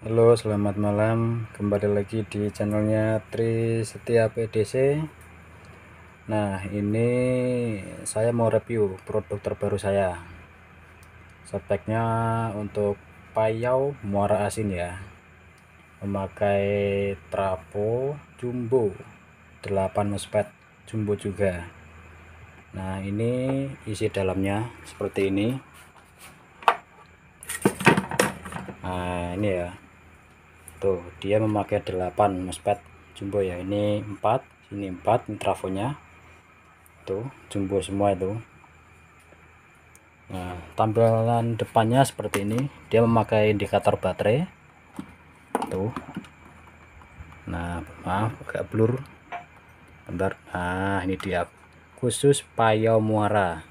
Halo, selamat malam. Kembali lagi di channelnya Tri Setia PDC. Nah, ini saya mau review produk terbaru saya. Speknya untuk payau muara asin ya. Memakai trafo jumbo 8 MOSFET jumbo juga. Nah, ini isi dalamnya seperti ini. Nah, ini ya. Tuh, dia memakai 8 MOSFET jumbo ya. Ini 4, ini 4 ini trafonya. Tuh, jumbo semua itu. Nah, tampilan depannya seperti ini. Dia memakai indikator baterai. Tuh. Nah, maaf agak blur. Bentar. Nah, ini dia. Khusus payau muara.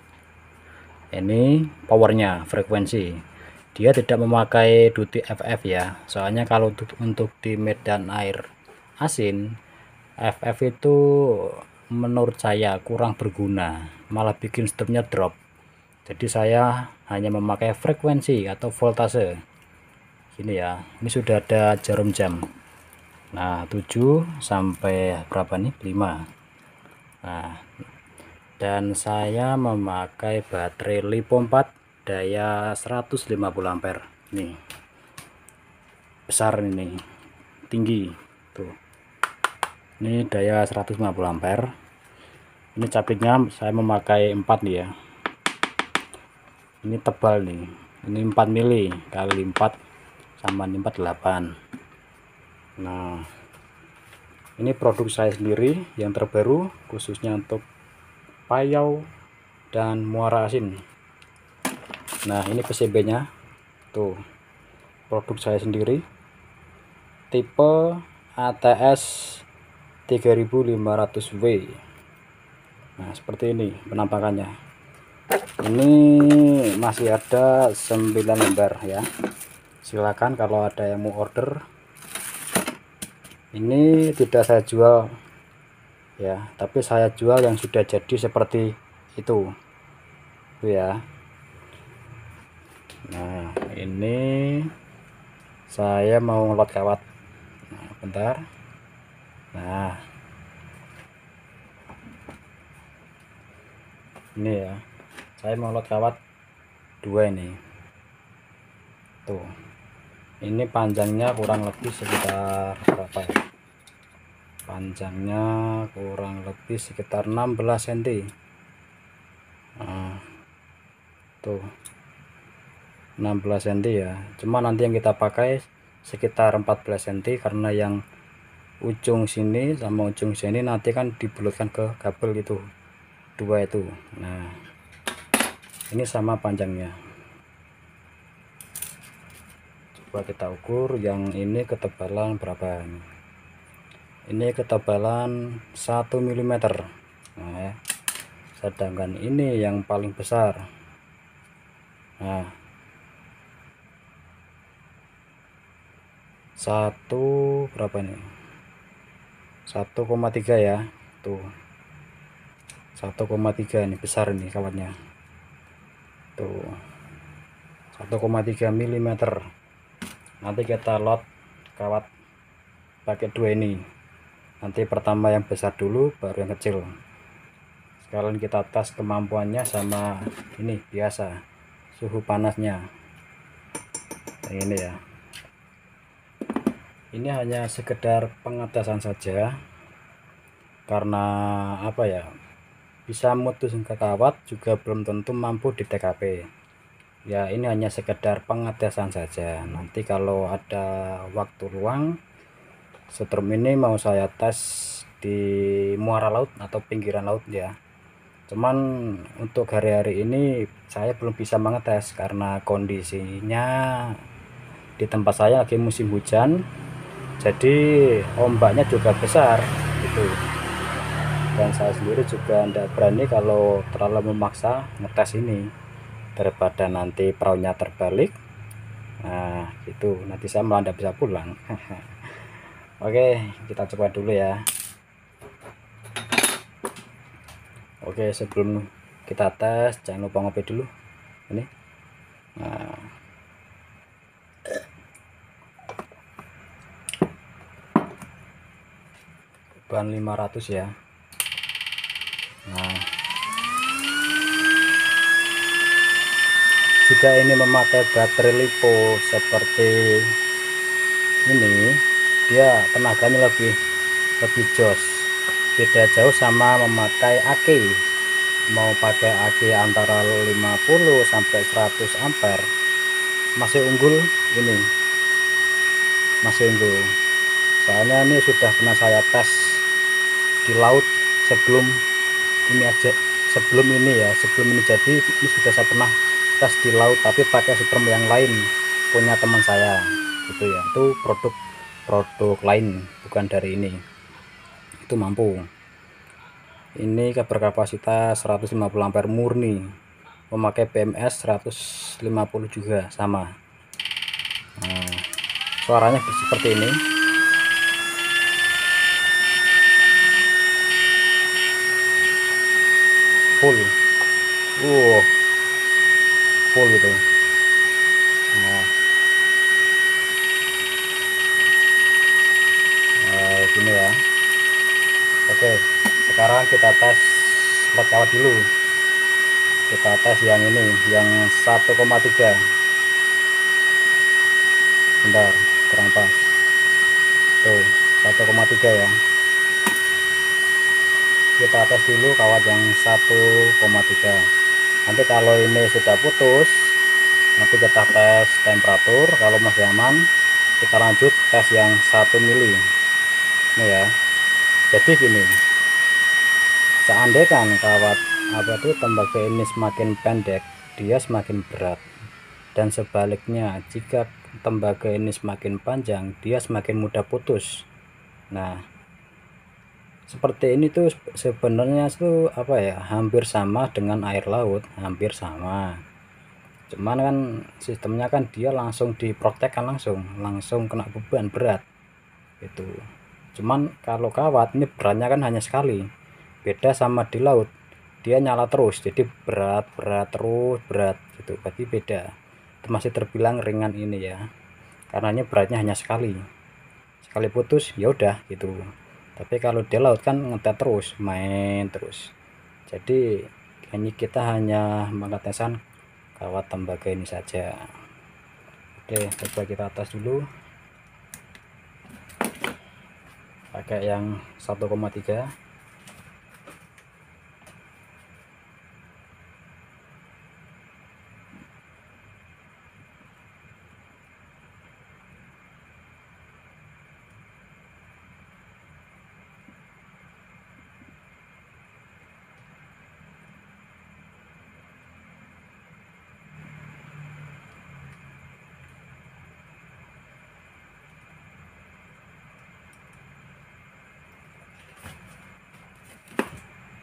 Ini powernya, frekuensi. Dia tidak memakai duty FF ya. Soalnya kalau untuk di medan air asin, FF itu menurut saya kurang berguna, malah bikin strumnya drop. Jadi saya hanya memakai frekuensi atau voltase. Ini ya, ini sudah ada jarum jam. Nah, 7 sampai berapa nih? 5. Nah, dan saya memakai baterai LiPo 4 daya 150 ampere. Nih. Besar ini. Tinggi. Tuh. Ini daya 150 ampere. Ini capitnya saya memakai 4 nih ya. Ini tebal nih, ini 4 mili kali 4 sama 4 8. Nah, ini produk saya sendiri yang terbaru khususnya untuk payau dan muara asin. Nah, ini PCB nya tuh, produk saya sendiri, tipe ATS 3500W. Nah, seperti ini penampakannya. Ini masih ada 9 lembar ya. Silakan kalau ada yang mau order. Ini tidak saya jual ya, tapi saya jual yang sudah jadi seperti itu tuh ya. Nah, ini saya mau ngelot kawat. Nah, bentar. Nah, ini ya, saya mau ngelot kawat 2 ini tuh. Ini panjangnya kurang lebih sekitar berapa ya? Panjangnya kurang lebih sekitar 16 cm. Nah, tuh 16 cm ya. Cuma nanti yang kita pakai sekitar 14 cm karena yang ujung sini sama ujung sini nanti kan dibulutkan ke kabel itu, 2 itu. Nah, ini sama panjangnya. Coba kita ukur yang ini ketebalan berapa ini. Ini ketebalan 1 mm. Nah, ya. Sedangkan ini yang paling besar. Nah, 1 berapa nih? 1,3 ya. Tuh. 1,3 ini besar ini kawatnya. Tuh. 1,3 mm. Nanti kita lot kawat pakai 2 ini. Nanti pertama yang besar dulu baru yang kecil. Sekalian kita tes kemampuannya sama ini biasa suhu panasnya. Ini ya. Ini hanya sekedar pengetesan saja. Karena apa ya? Bisa mutus ke kawat juga belum tentu mampu di TKP. Ya, ini hanya sekedar pengetesan saja. Nanti kalau ada waktu luang, setrum ini mau saya tes di muara laut atau pinggiran laut ya. Cuman untuk hari-hari ini saya belum bisa mengetes karena kondisinya di tempat saya lagi musim hujan, jadi ombaknya juga besar gitu. Dan saya sendiri juga tidak berani kalau terlalu memaksa ngetes ini, daripada nanti perahunya terbalik. Nah, gitu nanti saya malah tidak bisa pulang. Oke, kita coba dulu ya. Oke, sebelum kita tes jangan lupa ngopi dulu ini. Nah, ban 500 ya. Nah, jika ini memakai baterai lipo seperti ini, dia tenaganya lebih jos, beda jauh sama memakai aki. Mau pakai aki antara 50 sampai 100 ampere masih unggul, ini masih unggul. Soalnya ini sudah pernah saya tes di laut sebelum ini aja, sebelum ini jadi ini sudah saya pernah tes di laut, tapi pakai sistem yang lain punya teman saya itu ya, itu produk lain bukan dari ini, itu mampu. Ini berkapasitas 150 ampere murni, memakai BMS 150 juga sama. Nah, suaranya seperti ini. Full full gitu. Nah, gini ya. Oke, sekarang kita tes slot kawat dulu. Kita tes yang ini, yang 1,3. Bentar, kurang pas. Tuh, 1,3 ya. Kita tes dulu kawat yang 1,3. Nanti kalau ini sudah putus, nanti kita tes temperatur. Kalau masih aman, kita lanjut tes yang 1 mili. Ini ya. Jadi gini, seandainya kawat tembaga ini semakin pendek, dia semakin berat, dan sebaliknya jika tembaga ini semakin panjang, dia semakin mudah putus. Nah, seperti ini tuh sebenarnya tuh hampir sama dengan air laut, hampir sama. Cuman kan sistemnya kan dia langsung dipraktekkan, langsung kena beban berat itu. Cuman kalau kawat ini beratnya kan hanya sekali, beda sama di laut, dia nyala terus, jadi berat terus berat gitu, berarti beda. Itu masih terbilang ringan ini ya, karena ini beratnya hanya sekali putus ya udah gitu. Tapi kalau di laut kan ngetet terus, main terus, jadi ini kita hanya mengetesan kawat tembaga ini saja. Oke, coba kita tes dulu pakai yang 1,3.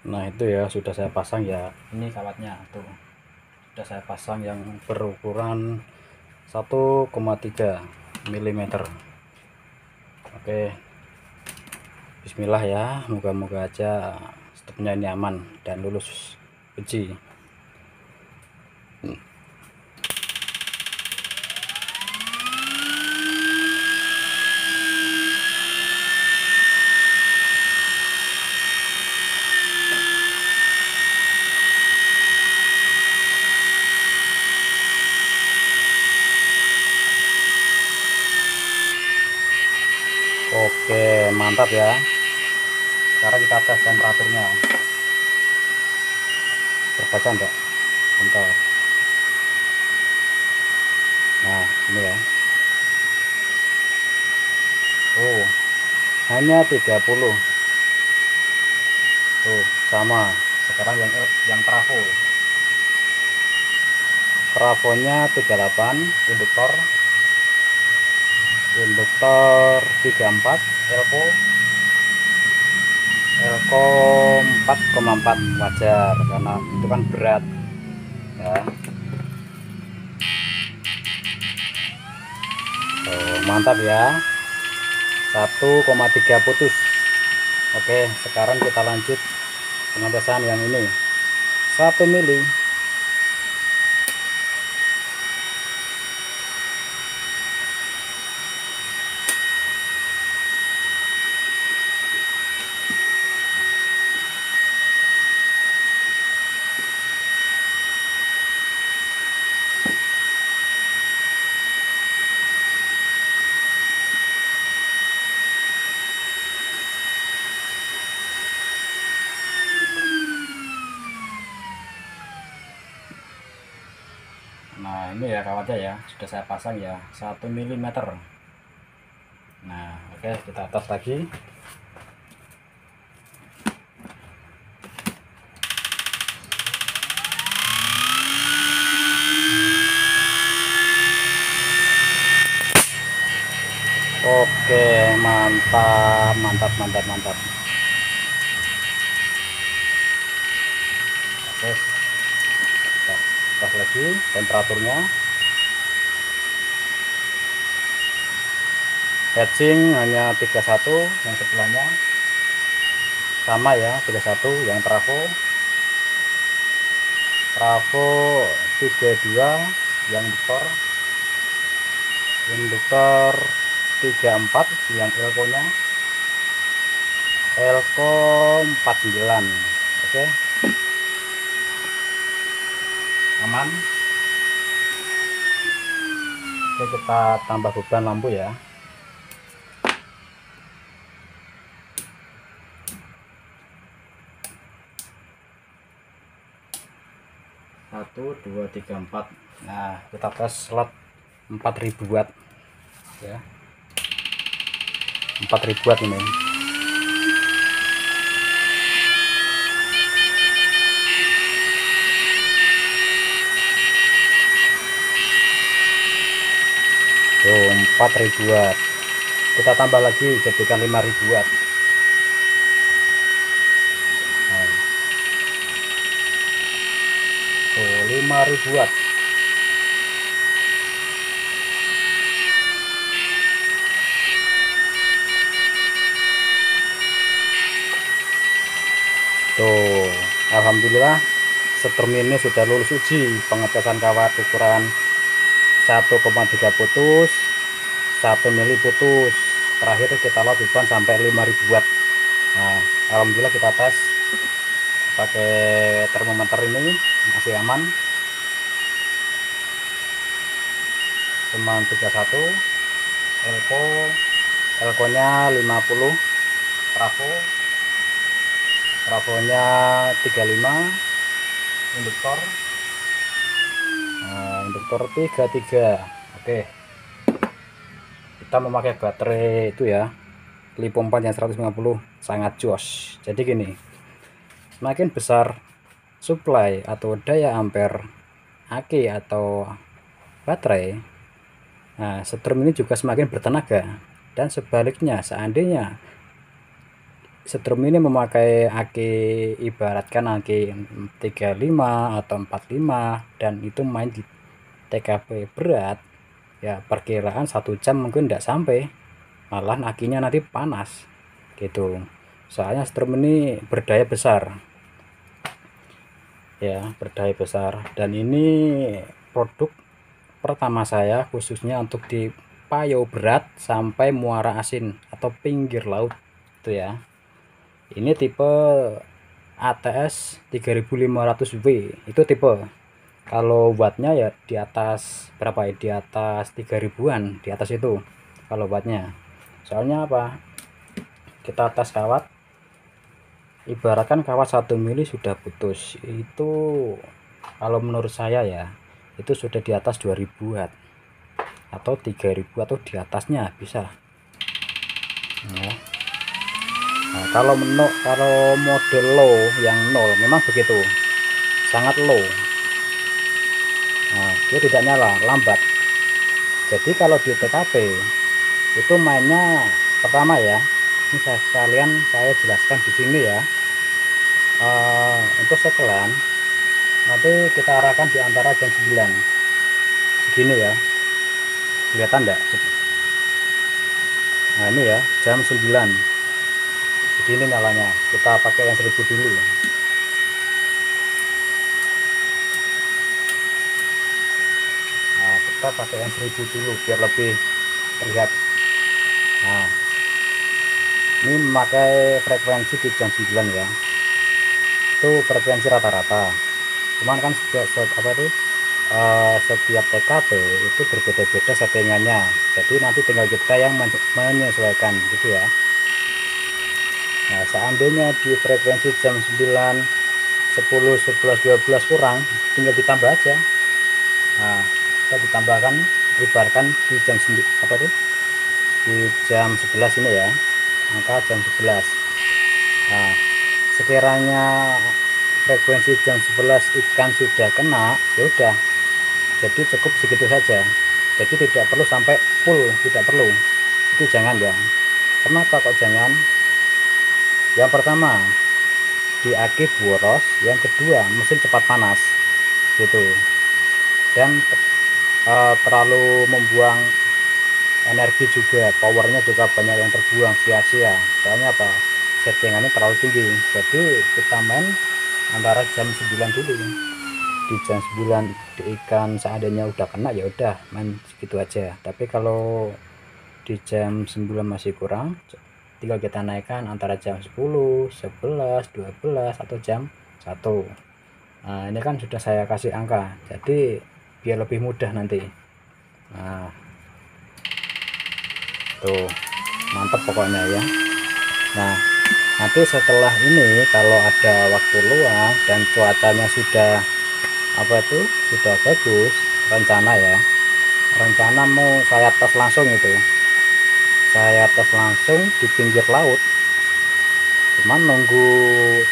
Nah itu ya, sudah saya pasang ya, ini kawatnya tuh sudah saya pasang yang berukuran 1,3 mm. Oke, bismillah ya, moga-moga aja stopnya ini aman dan lulus uji. Oke, mantap ya. Sekarang kita tes temperaturnya, terbaca enggak? Bentar. Nah ini ya, oh hanya 30 tuh, sama. Sekarang yang trafonya 38, induktor 34, elko 4,4, wajar karena itu kan berat ya. Mantap ya, 1,3 putus. Oke, sekarang kita lanjut pengetesan yang ini 1 mili. ya kawatnya ya, sudah saya pasang ya 1 mm. Nah oke, kita atas lagi. Oke, mantap mantap mantap mantap. Oke, kita tes lagi temperaturnya. Heatsink hanya 31, yang sebelahnya sama ya 31. Yang trafo 32, yang induktor 34, yang elko-nya elko 49. Oke, aman. Oke, kita tambah beban lampu ya. Satu, dua, tiga, empat. Nah, kita tes slot 4000 watt ya. 4000 watt ini. Tuh 4000 watt. Kita tambah lagi jadikan 5000 watt. Nah, tuh 5000 watt. Tuh, alhamdulillah setrum ini sudah lulus uji pengetesan kawat ukuran 1,3 putus, 1 mili putus. Terakhir kita lakukan sampai 5000 watt. Nah, alhamdulillah kita tes pakai termometer ini masih aman. Cuman 31, elko-nya 50, trafonya 35, induktor 33. Oke, kita memakai baterai itu ya, Lipo 4 yang 150, sangat jos. Jadi gini, semakin besar supply atau daya ampere aki atau baterai, nah setrum ini juga semakin bertenaga. Dan sebaliknya, seandainya setrum ini memakai aki, ibaratkan aki 35 atau 45, dan itu main di TKP berat ya, perkiraan 1 jam mungkin tidak sampai, malah akinya nanti panas gitu. Soalnya setrum ini berdaya besar ya, berdaya besar. Dan ini produk pertama saya khususnya untuk di Payau berat sampai muara asin atau pinggir laut itu ya. Ini tipe ATS 3500W, itu tipe. Kalau wattnya ya di atas berapa ya, di atas 3000-an, di atas itu kalau wattnya. Soalnya apa, kita tes kawat, ibaratkan kawat 1 mili sudah putus, itu kalau menurut saya ya itu sudah di atas 2000 watt atau 3000 atau di atasnya bisa ya. Nah, kalau model low yang 0 memang begitu, sangat low. Nah, dia tidak nyala, lambat. Jadi kalau di TKP itu mainnya pertama ya, ini saya jelaskan di sini ya. Untuk setelan nanti kita arahkan di antara jam 9 segini ya, kelihatan enggak? Nah ini ya jam 9 begini nyalanya. Kita pakai yang 1000 dulu. Nah kita pakai yang 1000 dulu biar lebih terlihat. Nah ini memakai frekuensi di jam 9 ya, itu frekuensi rata-rata. Cuman kan setiap TKP itu berbeda-beda settingannya, jadi nanti tinggal kita yang menyesuaikan gitu ya. Nah seandainya di frekuensi jam 9, 10, 11, 12 kurang, tinggal ditambah aja. Nah kita ditambahkan, ibaratkan di jam apa tuh, di jam 11 ini ya, angka jam 11. Nah, sekiranya frekuensi jam 11 ikan sudah kena, ya udah, jadi cukup segitu saja, jadi tidak perlu sampai full, tidak perlu, itu jangan ya. Kenapa kok jangan? Yang pertama, di aki boros, yang kedua mesin cepat panas gitu, dan terlalu membuang energi juga, powernya juga banyak yang terbuang sia-sia. Soalnya apa, settingannya terlalu tinggi, jadi kita main antara jam 9 dulu. Di jam 9 di ikan seandainya udah kena, ya udah main segitu aja. Tapi kalau di jam 9 masih kurang, tinggal kita naikkan antara jam 10, 11, 12 atau jam 1. Nah, ini kan sudah saya kasih angka, jadi biar lebih mudah nanti. Nah, tuh mantap pokoknya ya. Nah, nanti setelah ini kalau ada waktu luang dan cuacanya sudah apa itu, sudah bagus, rencana mau saya tes langsung itu, saya tes langsung di pinggir laut, cuman nunggu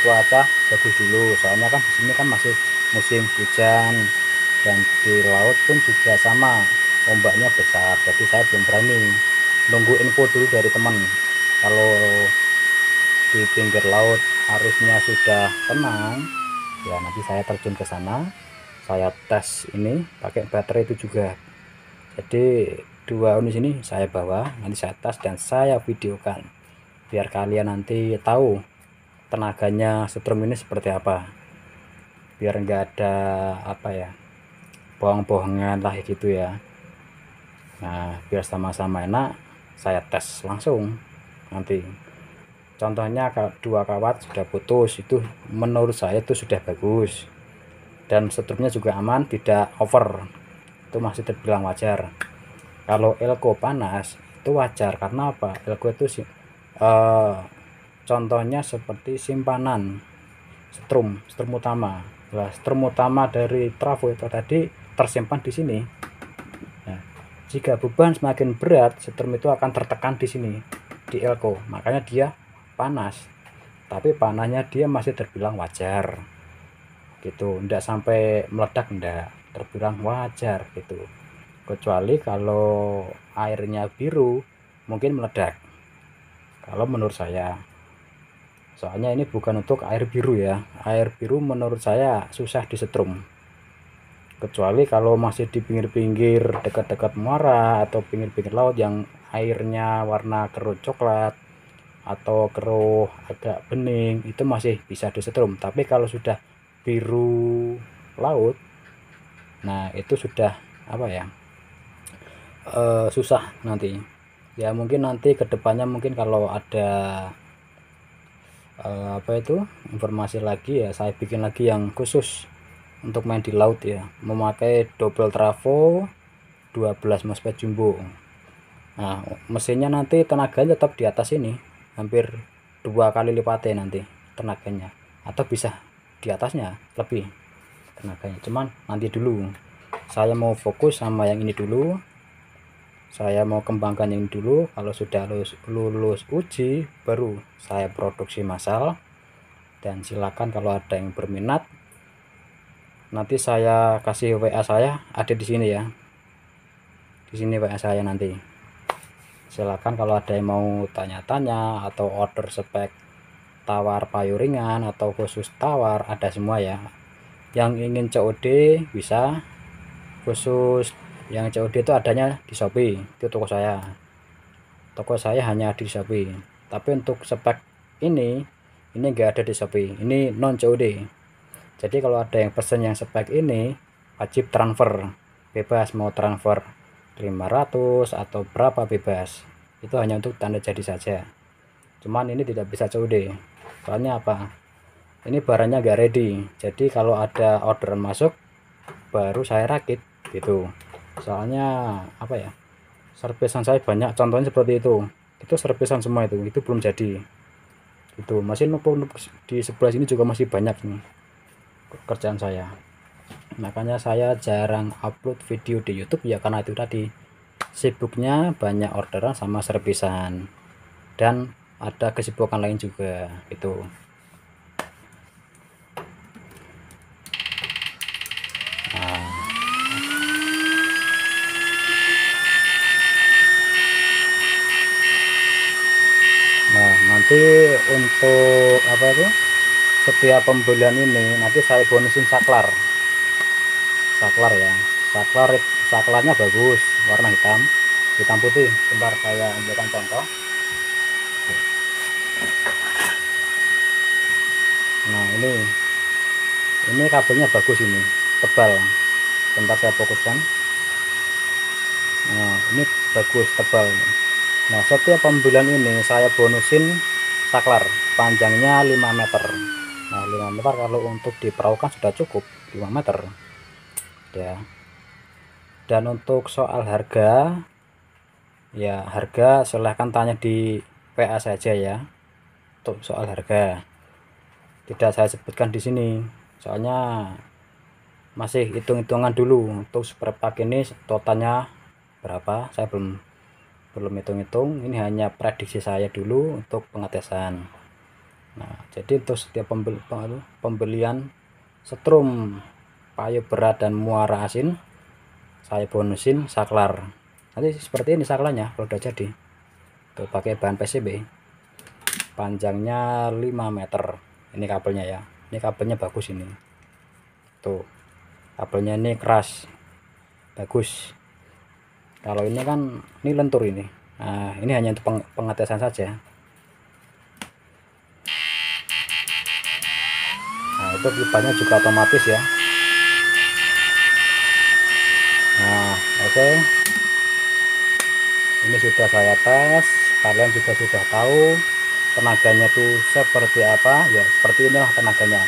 cuaca bagus dulu, soalnya kan di sini kan masih musim hujan, dan di laut pun juga sama, ombaknya besar, jadi saya belum berani. Nunggu info dulu dari teman, kalau di pinggir laut arusnya sudah tenang, ya nanti saya terjun ke sana, saya tes ini pakai baterai itu juga. Jadi 2 unit ini saya bawa, nanti saya tes dan saya videokan, biar kalian nanti tahu tenaganya setrum ini seperti apa, biar enggak ada apa ya, bohong-bohongan lah gitu ya. Nah, biar sama-sama enak, saya tes langsung nanti. Contohnya kalau 2 kawat sudah putus, itu menurut saya itu sudah bagus, dan setrumnya juga aman, tidak over, itu masih terbilang wajar. Kalau elko panas itu wajar, karena apa, elko itu contohnya seperti simpanan strum utama. Nah, strum utama dari trafo itu tadi tersimpan di sini. Nah, jika beban semakin berat, strum itu akan tertekan di sini di elko, makanya dia panas. Tapi panasnya dia masih terbilang wajar gitu, enggak sampai meledak, enggak, terbilang wajar gitu. Kecuali kalau airnya biru mungkin meledak kalau menurut saya, soalnya ini bukan untuk air biru ya. Air biru menurut saya susah disetrum, kecuali kalau masih di pinggir-pinggir dekat-dekat muara atau pinggir-pinggir laut yang airnya warna keruh coklat atau keruh agak bening, itu masih bisa disetrum. Tapi kalau sudah biru laut, nah itu sudah apa ya, susah nanti ya. Mungkin nanti kedepannya mungkin kalau ada apa itu informasi lagi ya, saya bikin lagi yang khusus untuk main di laut ya, memakai double trafo 12 MOSFET jumbo. Nah, mesinnya nanti tenaganya tetap di atas ini, hampir 2 kali lipatnya nanti tenaganya, atau bisa di atasnya lebih tenaganya. Cuman nanti dulu saya mau fokus sama yang ini dulu, saya mau kembangkan yang dulu. Kalau sudah lulus uji, baru saya produksi massal. Dan silakan kalau ada yang berminat, nanti saya kasih WA saya ada di sini ya, di sini WA saya nanti. Silakan kalau ada yang mau tanya-tanya atau order spek tawar payu ringan atau khusus tawar, ada semua ya. Yang ingin COD bisa, khusus yang COD itu adanya di Shopee, itu toko saya hanya di Shopee. Tapi untuk spek ini enggak ada di Shopee, ini non COD. Jadi kalau ada yang pesen yang spek ini, wajib transfer, bebas mau transfer 500 atau berapa bebas, itu hanya untuk tanda jadi saja. Cuman ini tidak bisa COD, soalnya apa, ini barangnya enggak ready. Jadi kalau ada orderan masuk baru saya rakit gitu. Soalnya apa ya, servisan saya banyak, contohnya seperti itu servisan semua, itu belum jadi. Itu masih numpuk di sebelah sini juga masih banyak nih kerjaan saya. makanya saya jarang upload video di YouTube ya, karena itu tadi sibuknya banyak orderan sama servisan dan ada kesibukan lain juga itu. Nah, nanti untuk apa itu, setiap pembelian ini nanti saya bonusin saklar ya. Saklarnya bagus, warna hitam putih. Bentar saya ambilkan contoh. Nah, ini kabelnya bagus, ini tebal. Bentar saya fokuskan. Nah, ini bagus, tebal. Nah, setiap pembelian ini saya bonusin saklar panjangnya 5 meter. Nah, 5 meter kalau untuk diperawakan sudah cukup 5 meter ya. Dan untuk soal harga ya, harga silahkan tanya di PA saja ya. Untuk soal harga tidak saya sebutkan di sini, soalnya masih hitung-hitungan dulu. Untuk spare part ini totalnya berapa saya belum hitung-hitung, ini hanya prediksi saya dulu untuk pengetesan. Nah, jadi untuk setiap pembelian setrum payu berat dan muara asin saya bonusin saklar. Nanti seperti ini saklarnya kalau udah jadi. Tuh, pakai bahan PCB, panjangnya 5 meter. Ini kabelnya ya, ini kabelnya bagus, ini tuh kabelnya ini keras bagus. Kalau ini kan ini lentur ini. Nah, ini hanya untuk pengetesan saja. Nah, itu kibarnya juga otomatis ya. Nah, oke. Ini sudah saya tes, kalian juga sudah tahu tenaganya tuh seperti apa ya. Seperti inilah tenaganya.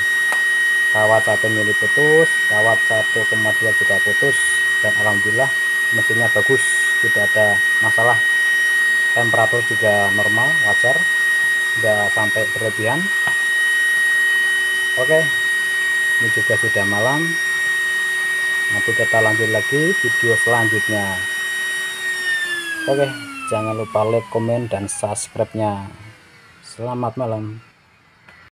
Kawat 1 mili putus, kawat 1,2 juga putus, dan alhamdulillah mesinnya bagus, tidak ada masalah. Temperatur juga normal, wajar, tidak sampai berlebihan. Oke, ini juga sudah malam. Nanti kita lanjut lagi video selanjutnya. Oke, jangan lupa like, komen, dan subscribe-nya. Selamat malam.